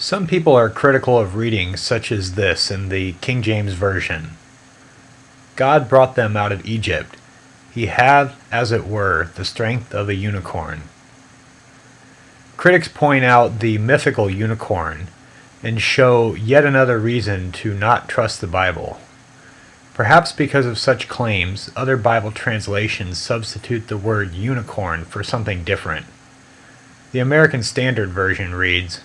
Some people are critical of readings such as this in the King James Version. God brought them out of Egypt. He had, as it were, the strength of a unicorn. Critics point out the mythical unicorn and show yet another reason to not trust the Bible. Perhaps because of such claims, other Bible translations substitute the word unicorn for something different. The American Standard Version reads,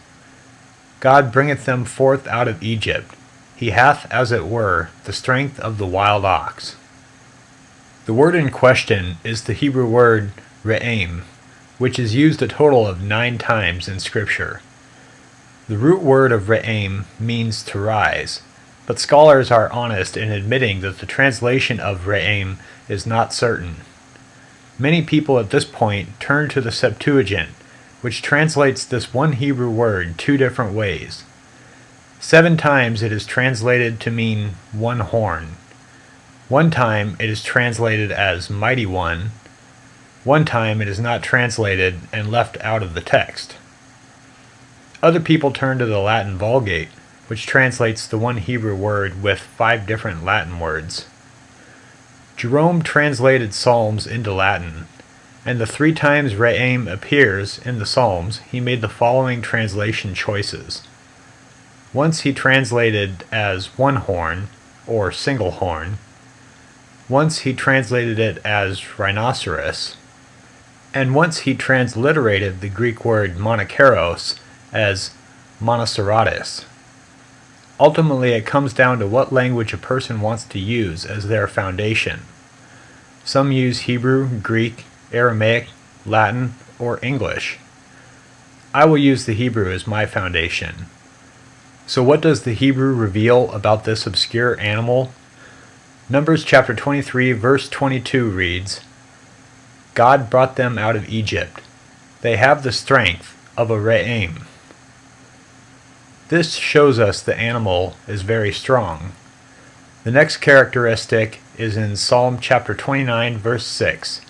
God bringeth them forth out of Egypt. He hath, as it were, the strength of the wild ox. The word in question is the Hebrew word re'em, which is used a total of 9 times in Scripture. The root word of re'em means to rise, but scholars are honest in admitting that the translation of re'em is not certain. Many people at this point turn to the Septuagint, which translates this one Hebrew word 2 different ways. 7 times it is translated to mean one horn. 1 time it is translated as mighty one. 1 time it is not translated and left out of the text. Other people turn to the Latin Vulgate, which translates the one Hebrew word with 5 different Latin words. Jerome translated Psalms into Latin, and the 3 times re'em appears in the Psalms, he made the following translation choices. Once he translated as one horn, or single horn. Once he translated it as rhinoceros. And once he transliterated the Greek word monokeros as monocerotis. Ultimately, it comes down to what language a person wants to use as their foundation. Some use Hebrew, Greek, Aramaic, Latin, or English. I will use the Hebrew as my foundation. So what does the Hebrew reveal about this obscure animal? Numbers chapter 23 verse 22 reads, God brought them out of Egypt. They have the strength of a re'em. This shows us the animal is very strong. The next characteristic is in Psalm chapter 29 verse 6.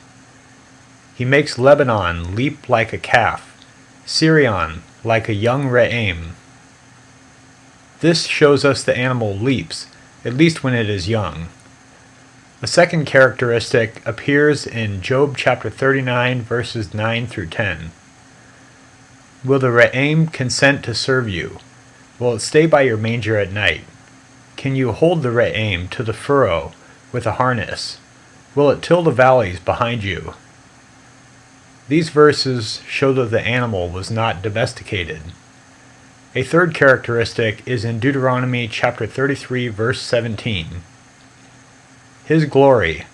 He makes Lebanon leap like a calf, Sirion like a young re'em. This shows us the animal leaps, at least when it is young. The second characteristic appears in Job chapter 39 verses 9 through 10. Will the re'em consent to serve you? Will it stay by your manger at night? Can you hold the re'em to the furrow with a harness? Will it till the valleys behind you? These verses show that the animal was not domesticated. A third characteristic is in Deuteronomy chapter 33 verse 17. His glory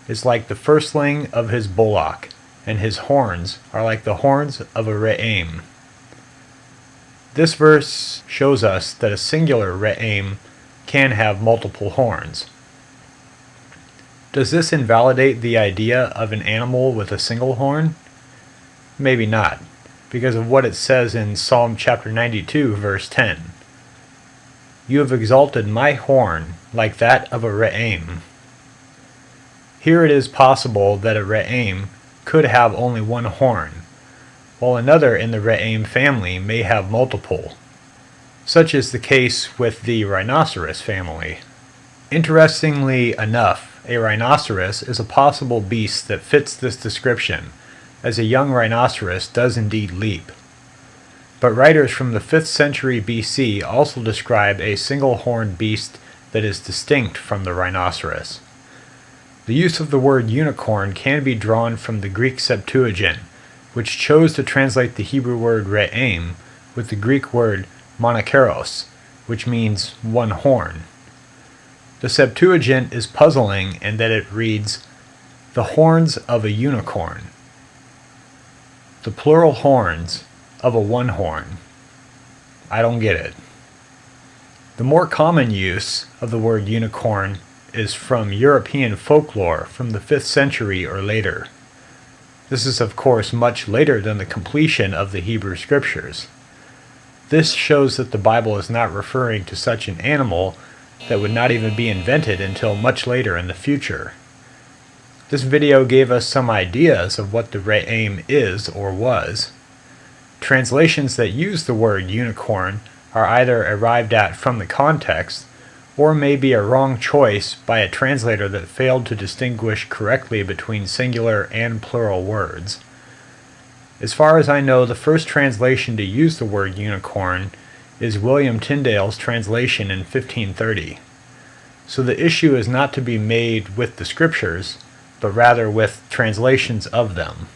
is like the firstling of his bullock, and his horns are like the horns of a re'em. This verse shows us that a singular re'em can have multiple horns. Does this invalidate the idea of an animal with a single horn? Maybe not, because of what it says in Psalm chapter 92 verse 10. You have exalted my horn like that of a re'em. Here it is possible that a re'em could have only one horn, while another in the re'em family may have multiple. Such is the case with the rhinoceros family. Interestingly enough, a rhinoceros is a possible beast that fits this description, as a young rhinoceros does indeed leap. But writers from the 5th century BC also describe a single-horned beast that is distinct from the rhinoceros. The use of the word unicorn can be drawn from the Greek Septuagint, which chose to translate the Hebrew word re'em with the Greek word monokeros, which means one horn. The Septuagint is puzzling in that it reads, the horns of a unicorn. The plural horns of a one horn. I don't get it. The more common use of the word unicorn is from European folklore from the 5th century or later. This is of course much later than the completion of the Hebrew Scriptures. This shows that the Bible is not referring to such an animal that would not even be invented until much later in the future. This video gave us some ideas of what the re'em is or was. Translations that use the word unicorn are either arrived at from the context, or may be a wrong choice by a translator that failed to distinguish correctly between singular and plural words. As far as I know, the first translation to use the word unicorn is William Tyndale's translation in 1530. So the issue is not to be made with the scriptures, but rather with translations of them.